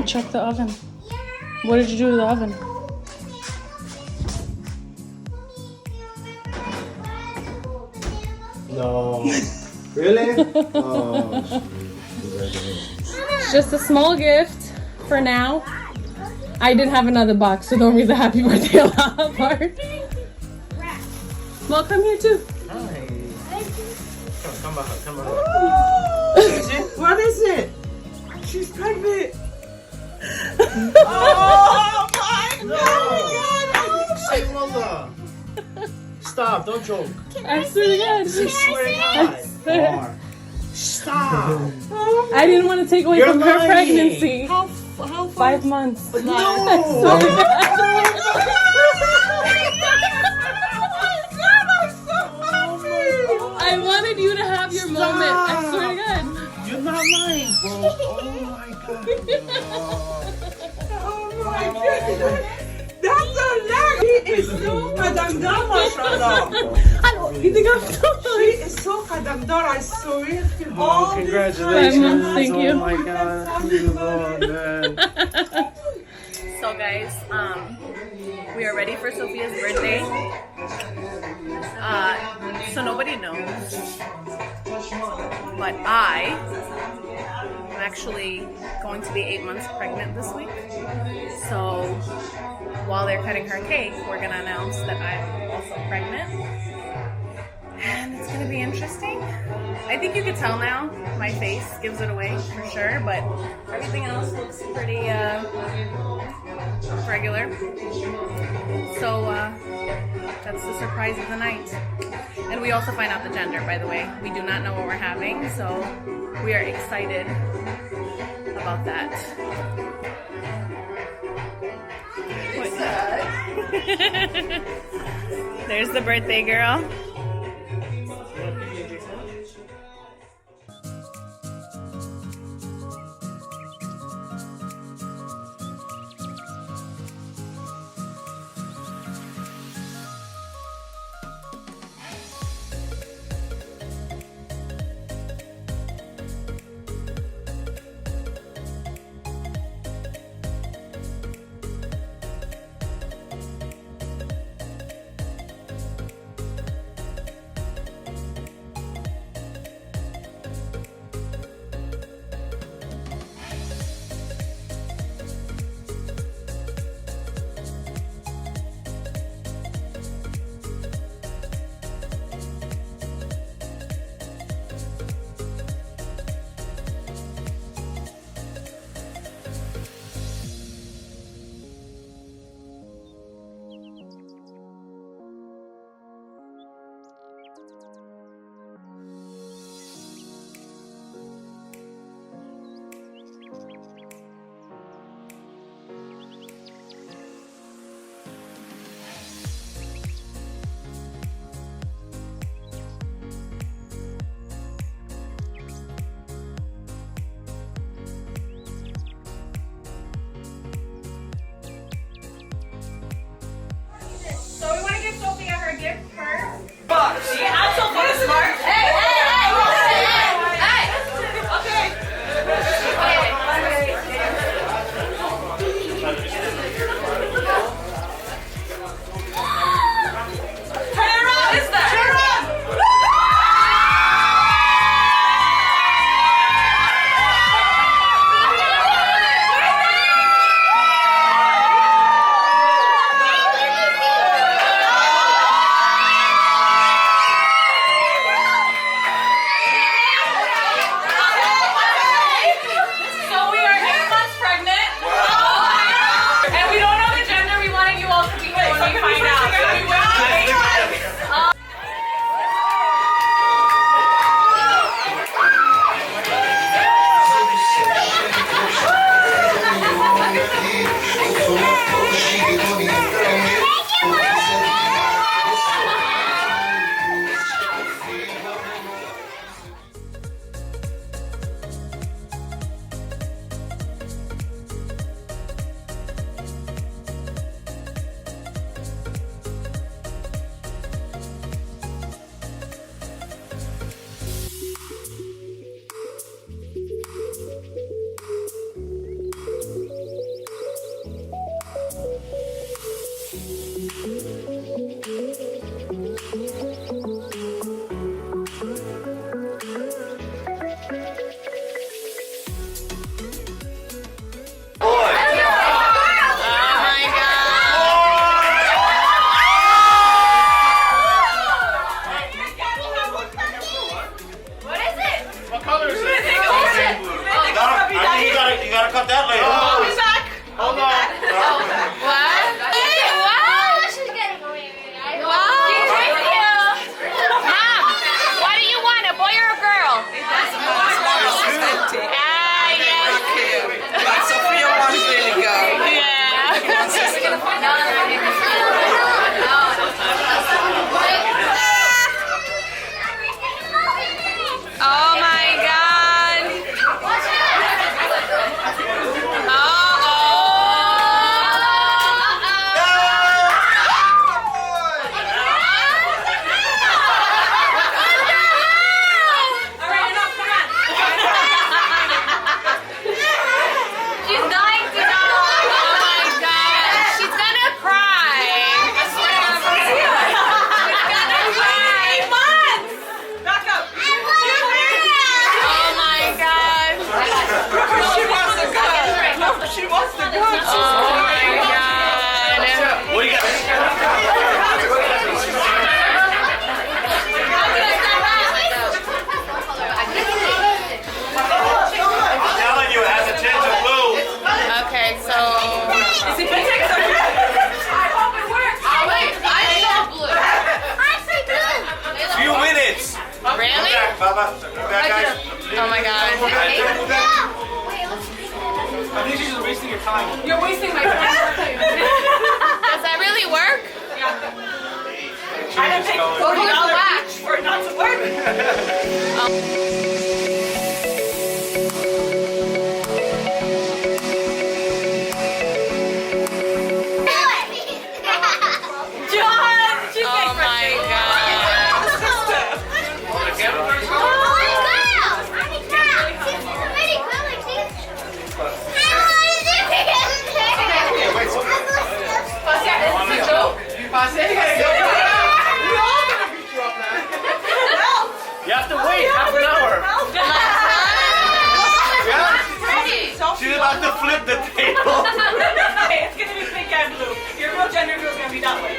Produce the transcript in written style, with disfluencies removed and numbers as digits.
Check the oven. What did you do to the oven? No. Really? Oh. Just a small gift for now. I did have another box, so don't read the happy birthday alaha part. Well, come here too. Hi. Come back. What is it? What is it? She's pregnant. Oh my God! Say mother. Stop! Don't joke. I swear to God. Say swear to I swear. God. Stop! I didn't want to take away You're from her lying. pregnancy. How 5 months. No! I wanted you to have your moment. I swear to God. You're not lying, bro. Oh my God. Oh my God. That's a lie. He is so kadamdar, mashallah. Hello. You think I'm so He is so kadamdar. I saw it. Oh, congratulations. Thank you. Oh my God. Beautiful, man. So guys, we are ready for Sophia's birthday. So nobody knows, but I am actually going to be 8 months pregnant this week. So while they're cutting her cake, we're gonna announce that I'm also pregnant. And it's gonna be interesting. I think you could tell now. My face gives it away for sure, but everything else looks pretty regular. So that's the surprise of the night. And we also find out the gender, by the way. We do not know what we're having, so we are excited about that. There's the birthday girl. Really? Baba. Back, guys. Oh my god. I think she's just wasting your time. You're wasting my time. Does that really work? I didn't pay $40 for it not to work. Oh my god. You have to wait half an hour. Yeah. She's about to flip the table. Hey, it's gonna be pink and blue. Your real gender reveal is gonna be that way.